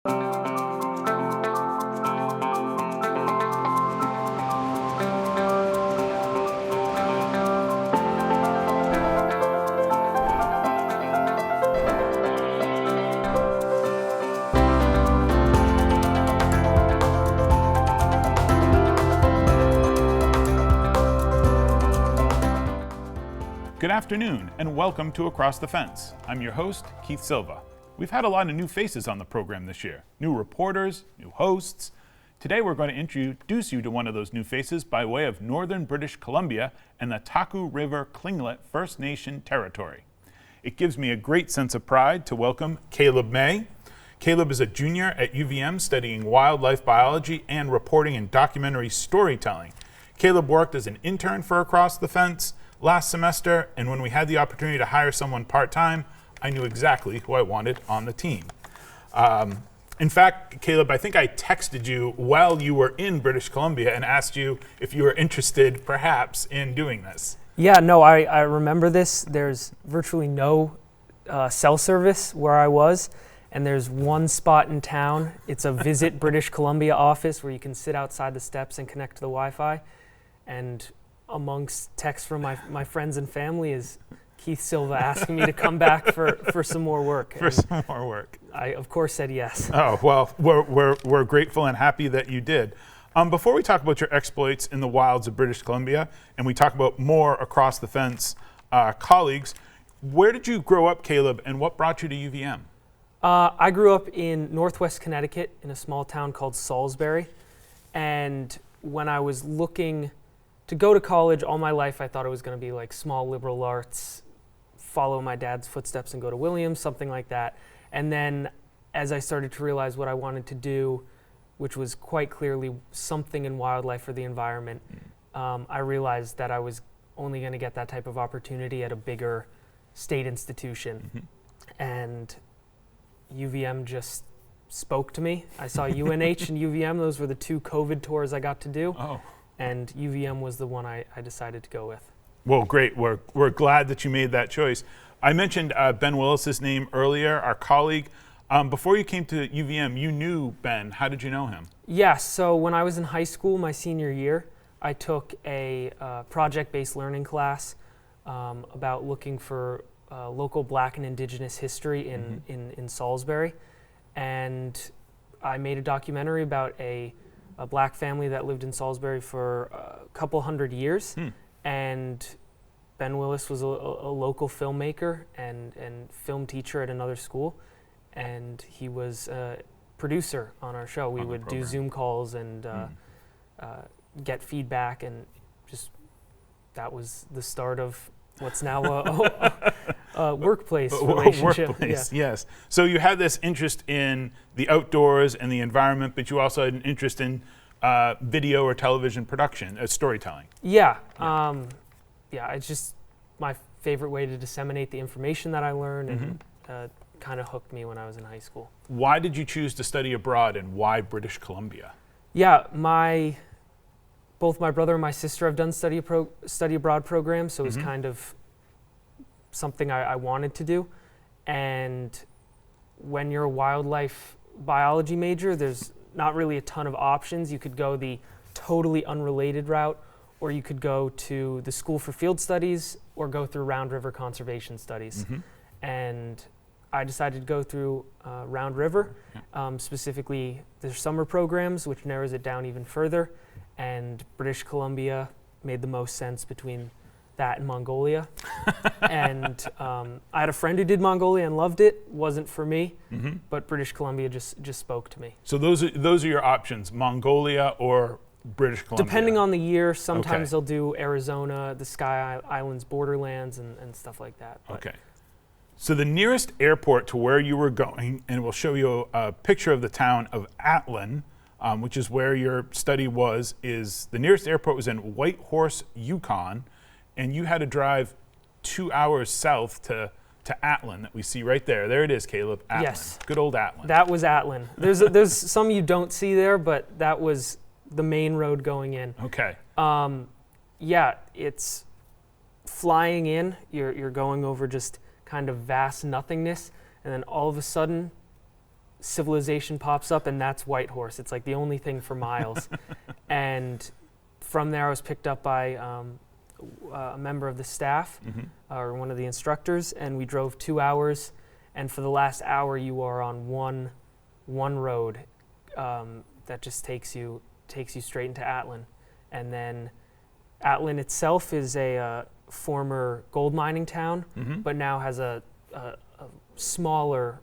Good afternoon, and welcome to Across the Fence. I'm your host, Keith Silva. We've had a lot of new faces on the program this year. New reporters, new hosts. Today we're going to introduce you to one of those new faces by way of northern British Columbia and the Taku River Tlingit First Nation territory. It gives me a great sense of pride to welcome Caleb May. Caleb is a junior at UVM studying wildlife biology and reporting and documentary storytelling. Caleb worked as an intern for Across the Fence last semester, and when we had the opportunity to hire someone part-time, I knew exactly who I wanted on the team. In fact, Caleb, I think I texted you while you were in British Columbia and asked you if you were interested, perhaps, in doing this. Yeah, no, I remember this. There's virtually no cell service where I was, and there's one spot in town. It's a Visit British Columbia office where you can sit outside the steps and connect to the Wi-Fi. And amongst texts from my friends and family is Keith Silva asking me to come back for some more work. For some more work. I, of course, said yes. Oh, well, we're grateful and happy that you did. Before we talk about your exploits in the wilds of British Columbia, and we talk about more Across the Fence colleagues, where did you grow up, Caleb, and what brought you to UVM? I grew up in Northwest Connecticut in a small town called Salisbury. And when I was looking to go to college, all my life I thought it was going to be like small liberal arts, follow my dad's footsteps and go to Williams, something like that. And then as I started to realize what I wanted to do, which was quite clearly something in wildlife or the environment, I realized that I was only going to get that type of opportunity at a bigger state institution. Mm-hmm. And UVM just spoke to me. I saw UNH and UVM. Those were the two COVID tours I got to do. Oh. And UVM was the one I decided to go with. Well, great. We're glad that you made that choice. I mentioned Ben Willis's name earlier, our colleague. Before you came to UVM, you knew Ben. How did you know him? Yeah, so when I was in high school, my senior year, I took a project-based learning class about looking for local Black and Indigenous history in Salisbury. And I made a documentary about a Black family that lived in Salisbury for a couple hundred years. And Ben Willis was a local filmmaker and film teacher at another school. And he was a producer on our show. We would do Zoom calls and get feedback, and just that was the start of what's now a workplace relationship. Workplace, yeah. Yes. So you had this interest in the outdoors and the environment, but you also had an interest in video or television production, storytelling. Yeah. It's just my favorite way to disseminate the information that I learned, and kind of hooked me when I was in high school. Why did you choose to study abroad, and why British Columbia? Yeah, both my brother and my sister have done study abroad programs, so it was kind of something I wanted to do. And when you're a wildlife biology major, there's not really a ton of options. You could go the totally unrelated route, or you could go to the School for Field Studies, or go through Round River Conservation Studies. And I decided to go through Round River, specifically their summer programs, which narrows it down even further. And British Columbia made the most sense between that and Mongolia. And I had a friend who did Mongolia and loved it. Wasn't for me, but British Columbia just spoke to me. So those are your options: Mongolia or British Columbia. Depending on the year, sometimes they'll do Arizona, the Sky Islands, borderlands, and stuff like that. But okay. So the nearest airport to where you were going, and we'll show you a picture of the town of Ellan, which is where your study was, is the nearest airport was in Whitehorse, Yukon, and you had to drive 2 hours south to Ellan that we see right there. There it is, Caleb. Ellan. Yes. Good old Ellan. That was Ellan. There's some you don't see there, but that was the main road going in. Okay. Yeah, it's flying in. You're going over just kind of vast nothingness, and then all of a sudden civilization pops up, and that's Whitehorse. It's like the only thing for miles. And from there, I was picked up by a member of the staff, or one of the instructors, and we drove 2 hours. And for the last hour, you are on one road that just takes you straight into Atlan. And then Atlan itself is a former gold mining town, but now has a smaller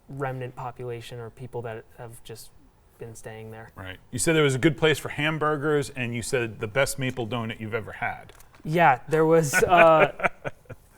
remnant population, or people that have just been staying there. Right. You said there was a good place for hamburgers, and you said the best maple donut you've ever had. Yeah, there was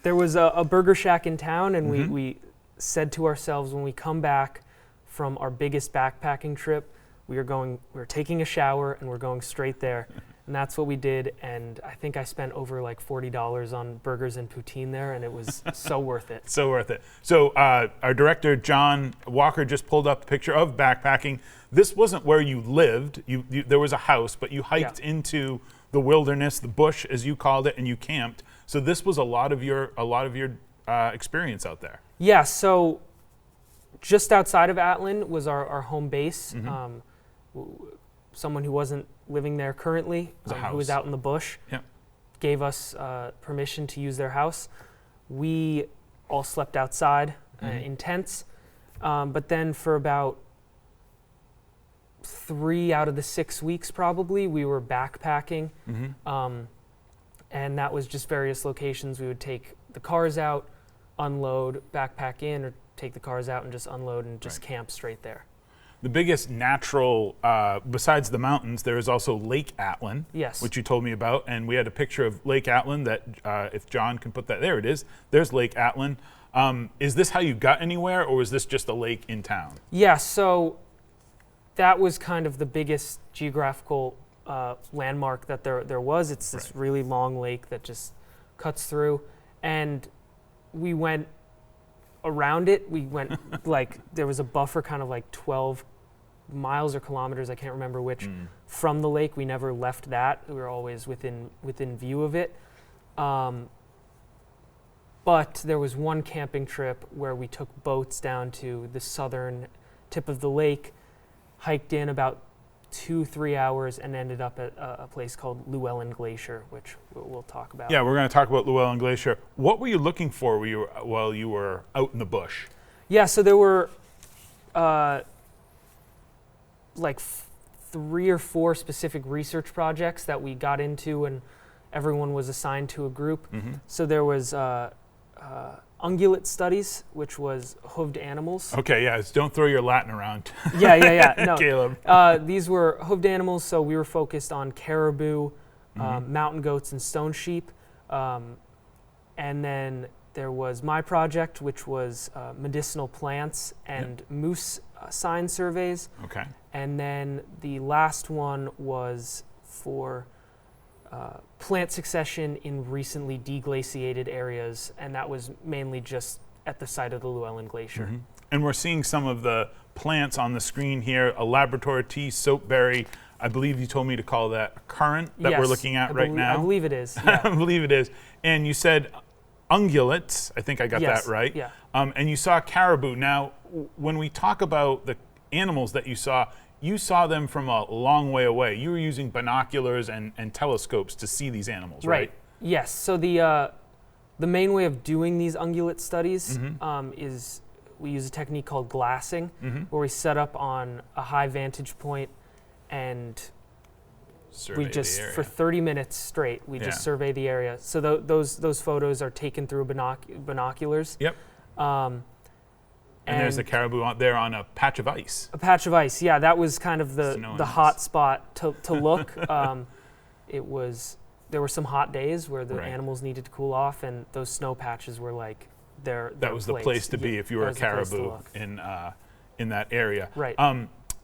there was a burger shack in town, and we said to ourselves, when we come back from our biggest backpacking trip, we're taking a shower and we're going straight there. And that's what we did, and I think I spent over like $40 on burgers and poutine there, and it was so worth it. So worth it. So our director, John Walker, just pulled up a picture of backpacking. This wasn't where you lived. There was a house, but you hiked into the wilderness, the bush, as you called it, and you camped. So this was a lot of your experience out there. Yeah, so just outside of Atlan was our home base. Someone who wasn't living there currently, who was out in the bush, gave us permission to use their house. We all slept outside in tents, but then for about 3 out of the 6 weeks probably, we were backpacking, and that was just various locations. We would take the cars out, unload, backpack in, or take the cars out and just unload and just camp straight there. The biggest natural, besides the mountains, there is also Lake Atlan, which you told me about, and we had a picture of Lake Atlan that, if John can put that, there it is. There's Lake Atlan. Is this how you got anywhere, or was this just a lake in town? Yeah, so that was kind of the biggest geographical landmark that there was. It's this really long lake that just cuts through, and we went around it. We went there was a buffer, kind of like 12 miles or kilometers, I can't remember which, from the lake. We never left that. We were always within view of it. But there was one camping trip where we took boats down to the southern tip of the lake, hiked in about 2-3 hours, and ended up at a place called Llewellyn Glacier, which we'll talk about. Yeah, we're going to talk about Llewellyn Glacier. What were you looking for while you were out in the bush? Yeah, so there were 3 or 4 specific research projects that we got into, and everyone was assigned to a group. So there was ungulate studies, which was hoofed animals. Okay, don't throw your Latin around. No, Caleb. These were hoofed animals, so we were focused on caribou, mountain goats, and stone sheep. And then there was my project, which was medicinal plants and moose sign surveys. Okay. And then the last one was for plant succession in recently deglaciated areas, and that was mainly just at the site of the Llewellyn Glacier. And we're seeing some of the plants on the screen here, a Labrador tea, soapberry. I believe you told me to call that a currant that we're looking at right now. I believe it is. Yeah. I believe it is. And you said ungulates. I think I got that right. Yeah. And you saw caribou. Now, when we talk about the animals that you saw them from a long way away. You were using binoculars and telescopes to see these animals, right? Yes. So the main way of doing these ungulate studies is we use a technique called glassing, where we set up on a high vantage point and Survey we just, the area. for 30 minutes straight, we just survey the area. So those photos are taken through binoculars. Yep. And there's the caribou out there on a patch of ice. A patch of ice, yeah. That was kind of the hot spot to look. There were some hot days where the animals needed to cool off, and those snow patches were like their That was the place to be if you were a caribou in that area. Right.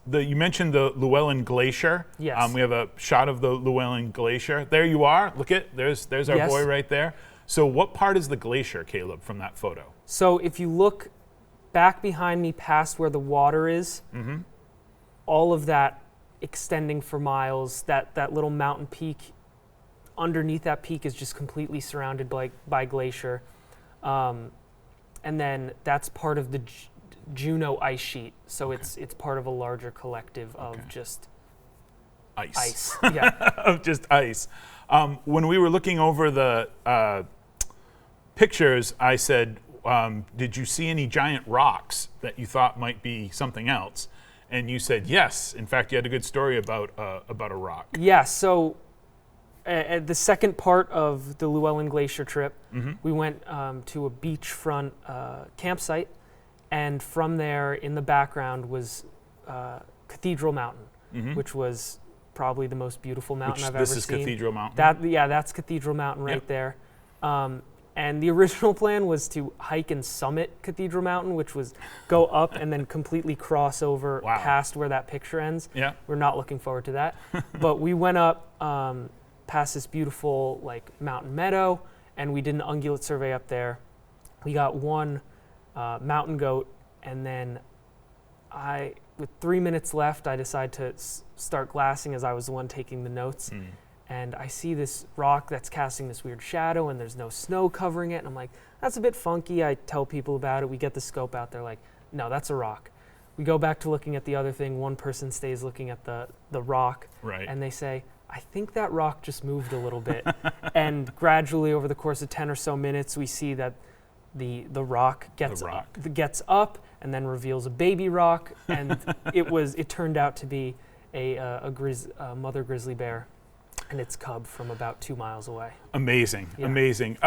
You mentioned the Llewellyn Glacier. Yes. We have a shot of the Llewellyn Glacier. There you are. Look there's our boy right there. So what part is the glacier, Caleb, from that photo? So if you look back behind me past where the water is, all of that extending for miles, that little mountain peak, underneath that peak is just completely surrounded by glacier. And then that's part of Juneau ice sheet. So it's part of a larger collective of just ice. Yeah. Of just ice. When we were looking over the pictures, I said, did you see any giant rocks that you thought might be something else? And you said yes. In fact, you had a good story about a rock. Yeah. So at the second part of the Llewellyn Glacier trip, we went to a beachfront campsite, and from there, in the background, was Cathedral Mountain, which was probably the most beautiful mountain I've ever seen. This is Cathedral Mountain? That's Cathedral Mountain right there. And the original plan was to hike and summit Cathedral Mountain, which was go up and then completely cross over past where that picture ends. Yeah. We're not looking forward to that. But we went up past this beautiful mountain meadow, and we did an ungulate survey up there. We got one mountain goat, and then with 3 minutes left, I decided to start glassing as I was the one taking the notes. And I see this rock that's casting this weird shadow, and there's no snow covering it. And I'm like, that's a bit funky. I tell people about it. We get the scope out there, like, no, that's a rock. We go back to looking at the other thing. One person stays looking at the rock, and they say, I think that rock just moved a little bit. And gradually, over the course of 10 or so minutes, we see that the rock gets up and then reveals a baby rock, and it turned out to be a mother grizzly bear and its cub from about 2 miles away. Amazing, amazing.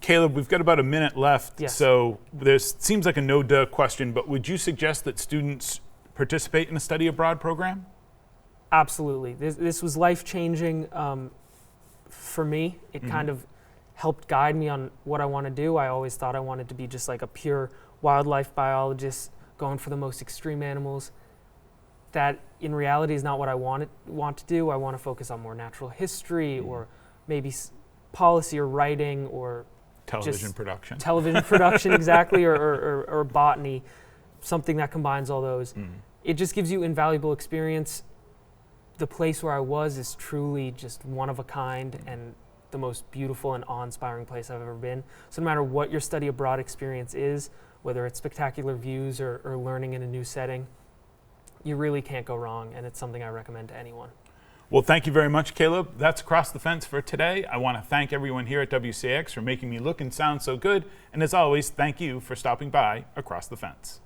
Caleb, we've got about a minute left, so seems like a no-duh question, but would you suggest that students participate in a study abroad program? Absolutely. This was life-changing for me. It kind of helped guide me on what I want to do. I always thought I wanted to be just like a pure wildlife biologist, going for the most extreme animals. That in reality is not what I want to do. I want to focus on more natural history, or maybe policy or writing, or television production. Television production, exactly, or botany, something that combines all those. It just gives you invaluable experience. The place where I was is truly just one of a kind, and the most beautiful and awe-inspiring place I've ever been. So no matter what your study abroad experience is, whether it's spectacular views or learning in a new setting, you really can't go wrong, and it's something I recommend to anyone. Well, thank you very much, Caleb. That's Across the Fence for today. I want to thank everyone here at WCX for making me look and sound so good, and as always, thank you for stopping by Across the Fence.